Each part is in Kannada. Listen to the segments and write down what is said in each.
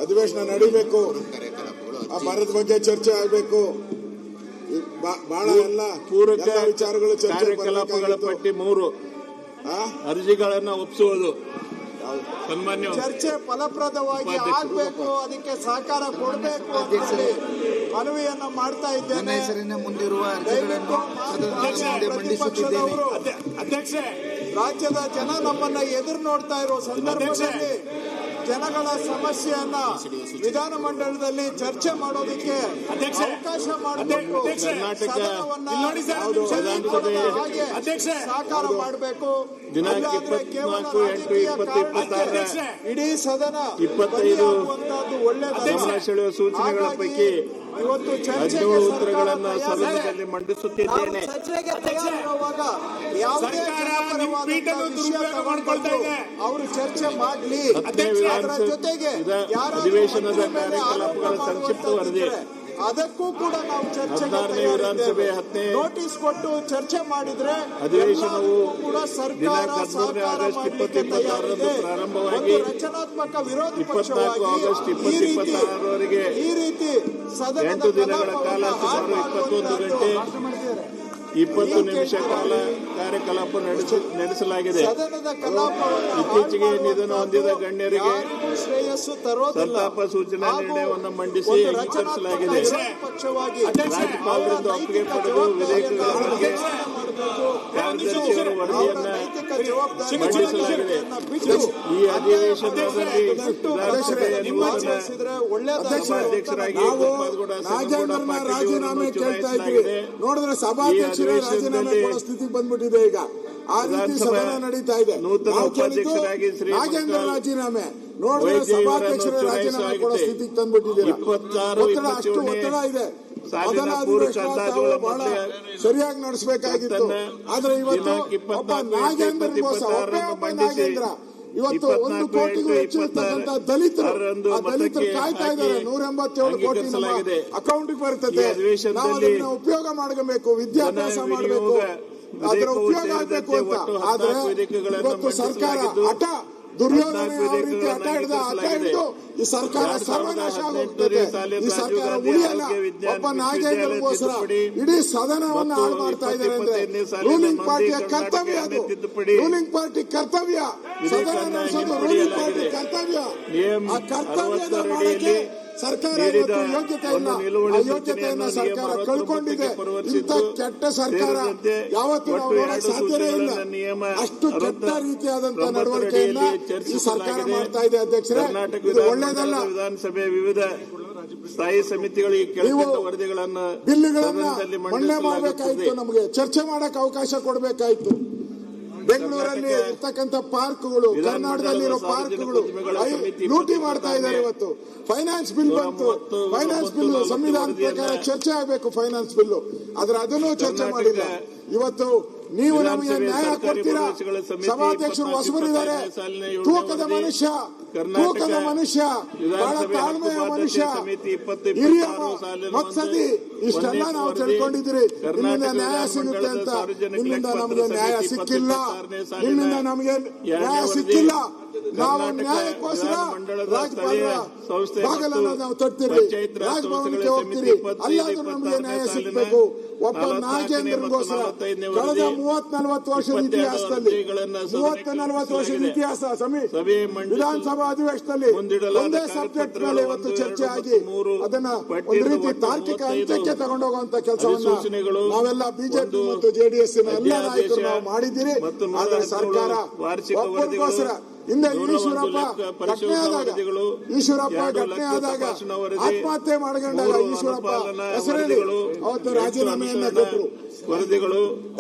ಅಧಿವೇಶನ ನಡೀಬೇಕು. ಆ ಭಾರತ ಬಗ್ಗೆ ಚರ್ಚೆ ಆಗಬೇಕು. ಬಹಳ ಎಲ್ಲ ಪೂರಕ ವಿಚಾರಗಳು ಕಾರ್ಯಕಲಾಪಗಳ ಪಟ್ಟಿ 3 ಅರ್ಜಿಗಳನ್ನು ಒಪ್ಪಿಸುವುದು. ಸನ್ಮಾನ್ಯ ಚರ್ಚೆ ಫಲಪ್ರದವಾಗಿ ಆಗಬೇಕು, ಅದಕ್ಕೆ ಸಹಕಾರ ಕೊಡಬೇಕು ಅಂತ ಹೇಳಿ ಮನವಿಯನ್ನ ಮಾಡ್ತಾ ಇದ್ದೇನೆ. ಮುಂದಿರುವ ಅಧ್ಯಕ್ಷ, ರಾಜ್ಯದ ಜನ ನಮ್ಮನ್ನ ಎದುರು ನೋಡ್ತಾ ಇರೋ ಸಂದರ್ಭದಲ್ಲಿ ಜನಗಳ ಸಮಸ್ಯೆಯನ್ನ ವಿಧಾನಮಂಡಲದಲ್ಲಿ ಚರ್ಚೆ ಮಾಡೋದಕ್ಕೆ ಅವಕಾಶ ಮಾಡಬೇಕು. ಸಹಕಾರ ಮಾಡಬೇಕು. ಇಡೀ ಸದನ 25 ಗಮನ ಸೆಳೆಯುವ ಸೂಚನೆಗಳ ಪೈಕಿ ಇವತ್ತು 17 ಉತ್ತರಗಳನ್ನು ಸದನದಲ್ಲಿ ಮಂಡಿಸುತ್ತಿದ್ದೇನೆ. ಅವರು ಚರ್ಚೆ ಮಾಡಲಿ. ಜೊತೆಗೆ ಅಧಿವೇಶನದ ಕಾರ್ಯಕಲಾಪಗಳ ಸಂಕ್ಷಿಪ್ತ ವರದಿ ಅದಕ್ಕೂ ಕೂಡ ನಾವು ಚರ್ಚೆಗೆ ನೋಟಿಸ್ ಕೊಟ್ಟು ಚರ್ಚೆ ಮಾಡಿದ್ರೆ ಅಧಿವೇಶನವು ಕೂಡ ಸರ್ಕಾರ ಆಗಸ್ಟ್ 2026 ಪ್ರಾರಂಭವಾಗಿ ರಚನಾತ್ಮಕ ವಿರೋಧ 24 ಆಗಸ್ಟ್ 2026 ಈ ರೀತಿ 8 ದಿನಗಳ ಕಾಲ ಸುಮಾರು 21 ಗಂಟೆ 20 ನಿಮಿಷ ಕಾಲ ಕಾರ್ಯಕಲಾಪ ನಡೆಸಲಾಗಿದೆ. ಇತ್ತೀಚೆಗೆ ನಿಧನ ಹೊಂದಿದ ಗಣ್ಯರಿಗೆ ಸಂತಾಪ ಸೂಚನಾ ನಿರ್ಣಯವನ್ನು ಮಂಡಿಸಿ ಅಂಗೀಕರಿಸಲಾಗಿದೆ. ರಾಜ್ಯಪಾಲರಿಂದ ಒಪ್ಪಿಗೆ ಪಡೆದು ವಿಧೇಯಕಗಳ ಬಗ್ಗೆ ಕಾರ್ಯದರ್ಶಿಯವರ ವರದಿಯನ್ನು ಮಂಡಿಸಲಾಗಿದೆ. ಈ ಅಧಿವೇಶನದಲ್ಲಿ ವಿಧಾನಸಭೆಯ ಸಭಾಧ್ಯಕ್ಷರಾಗಿ ರಾಜೀನಾಮೆ ಕೇಳ್ತಾ ಇದ್ರಿ. ನೋಡಿದ್ರೆ ಸಭಾಧ್ಯಕ್ಷರೇ ರಾಜೀನಾಮೆ ಕೊಡೋ ಸ್ಥಿತಿಗೆ ಬಂದ್ಬಿಟ್ಟಿದೆ. ಈಗ ಆ ರೀತಿ ಸದನ ನಡೀತಾ ಇದೆ. ನೂತನ ಉಪಾಧ್ಯಕ್ಷರಾಗಿ ಶ್ರೀ ರಾಜೇಂದ್ರ ರಾಜೀನಾಮೆ ನೋಡಿದ್ರೆ ಸಭಾಧ್ಯಕ್ಷರೇ ರಾಜೀನಾಮೆ ಕೊಡೋ ಸ್ಥಿತಿಗೆ ತಂದ್ಬಿಟ್ಟಿದ್ದೀರಾ. ಅಷ್ಟು ಒತ್ತಡ ಇದೆ. ಬಹಳ ಸರಿಯಾಗಿ ನಡೆಸಬೇಕಾಗಿತ್ತು. ಆದ್ರೆ ಇವತ್ತು ಒಬ್ಬ ನಾಗೇಂದ್ರ ನಾಗೇಂದ್ರ ಇವತ್ತು 1 ಕೋಟಿಗೂ ಹೆಚ್ಚು ಇರ್ತಕ್ಕಂಥ ದಲಿತರು ಕಾಯ್ತಾ ಇದ್ದಾರೆ. 187 ಕೋಟಿ ನಮ್ಮ ಅಕೌಂಟ್ಗೆ ಬರ್ತದೆ. ನಾವು ಅದನ್ನ ಉಪಯೋಗ ಮಾಡ್ಕೋಬೇಕು, ವಿದ್ಯಾಭ್ಯಾಸ ಮಾಡಬೇಕು, ಅದರ ಉಪಯೋಗ ಆಗಬೇಕು ಅಂತ. ಆದ್ರೆ ಇವತ್ತು ಸರ್ಕಾರ ಹಠ, ದುರ್ಯೋಧನ ಯಾವ ರೀತಿ ಹಠ ಹಿಡಿದು ಈ ಸರ್ಕಾರ ಸರ್ವನಾಶ ಆಗೋಗ್ತದೆ. ಈ ಸರ್ಕಾರ ಉಳಿಯಲ್ಲ. ಒಬ್ಬ ನಾಗೇಂದ್ರಗೋಸ್ಕರ ಇಡೀ ಸದನವನ್ನು ಹಾಳು ಮಾಡ್ತಾ ಇದ್ದಾರೆ ಅಂದ್ರೆ ರೂಲಿಂಗ್ ಪಾರ್ಟಿಯ ಕರ್ತವ್ಯ ಅದು. ರೂಲಿಂಗ್ ಪಾರ್ಟಿ ಕರ್ತವ್ಯ ಸದನ ನಡೆಸೋದು ರೂಲಿಂಗ್ ಪಾರ್ಟಿ ಕರ್ತವ್ಯ. ಆ ಕರ್ತವ್ಯದ ಮಾಡಕ್ಕೆ ಸರ್ಕಾರ ಯೋಗ್ಯತೆ ಇಲ್ಲ. ಆ ಯೋಗ್ಯತೆಯನ್ನ ಸರ್ಕಾರ ಕಳ್ಕೊಂಡಿದೆ. ಇಂಥ ಕೆಟ್ಟ ಸರ್ಕಾರ ಯಾವತ್ತೂ ನಾವು ನೋಡಕ್ ಸಾಧ್ಯನೇ ಇಲ್ಲ. ಅಷ್ಟು ಕೆಟ್ಟ ರೀತಿಯಾದಂತಹ ನಡವಳಿಕೆಯನ್ನ ಈ ಸರ್ಕಾರ ಮಾಡ್ತಾ ಇದೆ. ಅಧ್ಯಕ್ಷರೇ, ಇದು ಒಳ್ಳೇದಲ್ಲ. ವಿಧಾನಸಭೆ ವಿವಿಧ ಸ್ಥಾಯಿ ಸಮಿತಿಗಳಿಗೆ ವರದಿಗಳನ್ನು ಬಿಲ್ಗಳನ್ನ ಮಂಡನೆ ಮಾಡಬೇಕಾಯ್ತು. ನಮಗೆ ಚರ್ಚೆ ಮಾಡಕ್ ಅವಕಾಶ ಕೊಡಬೇಕಾಯ್ತು. ಬೆಂಗಳೂರಲ್ಲಿ ಇರ್ತಕ್ಕಂಥ ಪಾರ್ಕ್ಗಳು, ಕರ್ನಾಟಕದಲ್ಲಿರೋ ಪಾರ್ಕ್ಗಳು ಲೂಟಿ ಮಾಡ್ತಾ ಇದ್ದಾರೆ. ಇವತ್ತು ಫೈನಾನ್ಸ್ ಬಿಲ್ ಬಂತು. ಫೈನಾನ್ಸ್ ಬಿಲ್ ಸಂವಿಧಾನದ ಪ್ರಕಾರ ಚರ್ಚೆ ಆಗಬೇಕು. ಫೈನಾನ್ಸ್ ಬಿಲ್ ಆದ್ರೆ ಅದನ್ನು ಚರ್ಚೆ ಮಾಡಿಲ್ಲ. ಇವತ್ತು ನೀವು ನಮಗೆ ನ್ಯಾಯ ಕೊಡ್ತೀರಾ? ಸಭಾಧ್ಯಕ್ಷರು ಹೊಸಬರಿದ್ದಾರೆ. ತೂಕದ ಮನುಷ್ಯ, ಬಹಳ ತಾಳ್ಮೆಯ ಮನುಷ್ಯ, ಹಿರಿಯ ಮತ್ಸದಿ, ಇಷ್ಟೆಲ್ಲ ನಾವು ತಿಳ್ಕೊಂಡಿದ್ದೀರಿ. ನಿಮ್ಮಿಂದ ನ್ಯಾಯ ಸಿಗುತ್ತೆ ಅಂತ. ನಿಮ್ಮಿಂದ ನಮಗೆ ನ್ಯಾಯ ಸಿಕ್ಕಿಲ್ಲ. ನಾವು ನ್ಯಾಯಕ್ಕೋಸ್ಕರ ರಾಜ್ಯಪಾಲರ ಬಾಗಲನ್ನು ನಾವು ತಟ್ತೀರಿ, ರಾಜಭವನಕ್ಕೆ ಹೋಗ್ತೀರಿ. ಅಲ್ಲಾದ್ರೂ ನಮಗೆ ನ್ಯಾಯ ಸಿಗಬೇಕು. ಒಬ್ಬ ನಾಗೇಂದ್ರಗೋಸ್ಕರ ಕಳೆದ 30-40 ವರ್ಷದ ಇತಿಹಾಸದಲ್ಲಿ 30-40 ವರ್ಷದ ಇತಿಹಾಸ ವಿಧಾನಸಭಾ ಅಧಿವೇಶನದಲ್ಲಿ ಒಂದೇ ಸಬ್ಜೆಕ್ಟ್ ಮೇಲೆ ಇವತ್ತು ಚರ್ಚೆ ಆಗಿ ಅದನ್ನ ಒಂದು ರೀತಿ ತಾರ್ಕಿಕ ಅಂತ್ಯಕ್ಕೆ ತಗೊಂಡೋಗುವಂತ ಕೆಲಸವನ್ನ ನಾವೆಲ್ಲ ಬಿಜೆಪಿ ಮತ್ತು ಜೆಡಿಎಸ್ ಎಲ್ಲ ನಾಯಕರು ನಾವು ಮಾಡಿದ್ದೀರಿ. ಆದ್ರೆ ಸರ್ಕಾರ ಒಬ್ಬರಿಗೋಸ್ಕರ ಹಿಂದೆ ಈಶ್ವರಪ್ಪ ಘಟನೆ ಆದಾಗ ಆತ್ಮಹತ್ಯೆ ಮಾಡಿಕೊಂಡಾಗ ಈಶ್ವರಪ್ಪ ಹೆಸರಲ್ಲಿ ಅವತ್ತು ರಾಜೀನಾಮೆಯನ್ನ ಕೊಟ್ಟರು.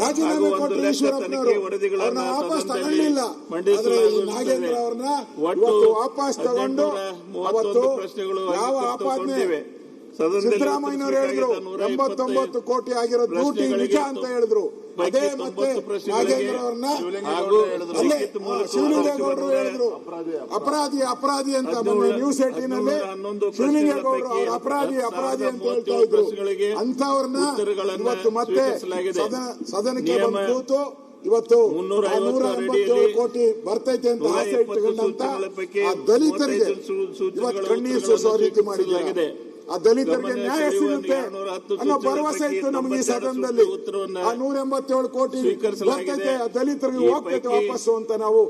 ರಾಜೀನಾಮೆ ಕೊಟ್ಟರು ಈಶ್ವರಪ್ಪನವರು. ಅವ್ರನ್ನ ವಾಪಸ್ ತಗೊಳ್ಳಿಲ್ಲ. ಆದ್ರೆ ನಾಗೇಂದ್ರ ಅವ್ರನ್ನ ಇವತ್ತು ವಾಪಸ್ ತಗೊಂಡು ಅವತ್ತು ಯಾವ ಆಪಾದನೆ ಸಿದ್ದರಾಮಯ್ಯನವರು ಹೇಳಿದ್ರು 89 ಕೋಟಿ ಆಗಿರೋ ಡ್ಯೂಟಿ ನಿಜ ಅಂತ ಹೇಳಿದ್ರು. ಅದೇ ಮತ್ತೆ ನಾಗೇಂದ್ರ ಅವ್ರನ್ನ ಶಿವಲಿಂಗೇಗೌಡರು ಹೇಳಿದ್ರು ಅಪರಾಧಿ ಅಂತ. ಮೊನ್ನೆ ನ್ಯೂಸ್ 18ನಲ್ಲಿ ಶಿವಲಿಂಗೇಗೌಡರು ಅವ್ರ ಅಪರಾಧಿ ಅಂತ ಹೇಳ್ತಾ ಇದ್ರು. ಅಂತವ್ರನ್ನ ಇವತ್ತು ಮತ್ತೆ ಸದನಕ್ಕೆ ಬಂದು ಕೂತು ಇವತ್ತು 350 157 ಕೋಟಿ ಬರ್ತೈತೆ ಅಂತ ಆಸೆ ಇಟ್ಟುಕೊಂಡಂತ ಆ ದಲಿತರಿಗೆ ಇವತ್ತು ಕಣ್ಣೀರು ಸುರಿಸೋ ರೀತಿ ಮಾಡಿದ್ದಾರೆ. ಆ ದಲಿತರಿಗೆ ನ್ಯಾಯ ಸಿಗುತ್ತೆ ಅನ್ನೋ ಭರವಸೆ ಇತ್ತು ನಮಗೆ ಈ ಸದನದಲ್ಲಿ. ಆ 187 ಕೋಟಿ ಬರ್ತೈತೆ, ಆ ದಲಿತರಿಗೆ ಹೋಗ್ತೈತೆ ವಾಪಸ್ಸು ಅಂತ ನಾವು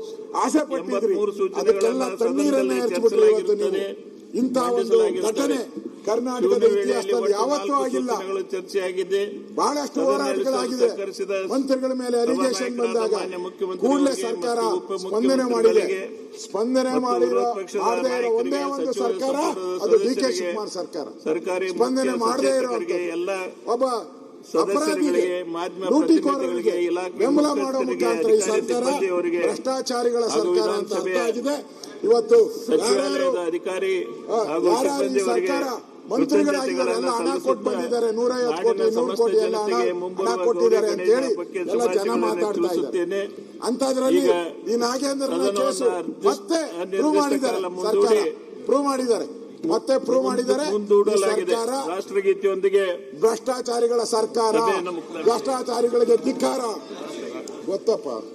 ಆಸೆ ಪಟ್ಟಿದ್ರಿ. ಅದಕ್ಕೆಲ್ಲ ತಣ್ಣೀರನ್ನೇ ಎರಚಿಬಿಟ್ರಿ ಇವತ್ತು ನೀವು. ಇಂಥ ಒಂದು ಘಟನೆ ಕರ್ನಾಟಕದ ಇತಿಹಾಸದಲ್ಲಿ ಯಾವತ್ತೂ ಆಗಿಲ್ಲ. ಚರ್ಚೆಯಾಗಿದೆ, ಬಹಳಷ್ಟು ಹೋರಾಟಗಳಾಗಿದೆ. ಮಂತ್ರಿಗಳ ಮೇಲೆ ಅಲಿಗೇಷನ್ ಬಂದಾಗ ಕೂಡಲೇ ಸರ್ಕಾರ ಸ್ಪಂದನೆ ಮಾಡಿದೆ. ಸ್ಪಂದನೆ ಮಾಡದೇ ಇರೋ ಒಂದೇ ಒಂದು ಸರ್ಕಾರ ಅದು ಡಿ.ಕೆ. ಶಿವಕುಮಾರ್ ಸರ್ಕಾರ. ಸ್ಪಂದನೆ ಮಾಡದೇ ಇರೋ ಒಬ್ಬ ಅಪರಾಧಿಗೆ, ಲೂಟಿಕೋರರಿಗೆ ಬೆಂಬಲ ಮಾಡೋ ಮುಖಾಂತರ ಈ ಸರ್ಕಾರ ಭ್ರಷ್ಟಾಚಾರಿಗಳ ಸರ್ಕಾರ ಅಂತ ಅರ್ಥ ಆಗಿದೆ. ಇವತ್ತು ಅಧಿಕಾರಿ ಈ ಸರ್ಕಾರ ಮಂತ್ರಿಗಳಾಗಿದ್ದಾರೆ, ಎಲ್ಲ ಹಣ ಕೊಟ್ಟು ಬಂದಿದ್ದಾರೆ, 150 ಕೋಟಿ 100 ಕೋಟಿ ಎಲ್ಲ ಹಣ ಕೊಟ್ಟಿದ್ದಾರೆ ಅಂತ ಹೇಳಿ ಎಲ್ಲ ಜನ ಮಾತಾಡ್ತಾ ಇದ್ದಾರೆ. ಅಂತದ್ರಲ್ಲಿ ಈ ನಾಗೇಂದ್ರನ ಕೇಸು ಮತ್ತೆ ಪ್ರೂವ್ ಮಾಡಿದ್ದಾರೆ, ಸರ್ಕಾರ ಪ್ರೂವ್ ಮಾಡಿದ್ದಾರೆ, ಮತ್ತೆ ಪ್ರೂವ್ ಮಾಡಿದ್ದಾರೆ. ಸರ್ಕಾರ ರಾಷ್ಟ್ರಗೀತೆಯೊಂದಿಗೆ ಭ್ರಷ್ಟಾಚಾರಿಗಳ ಸರ್ಕಾರ, ಭ್ರಷ್ಟಾಚಾರಿಗಳಿಗೆ ಧಿಕ್ಕಾರ. ಗೊತ್ತಪ್ಪ.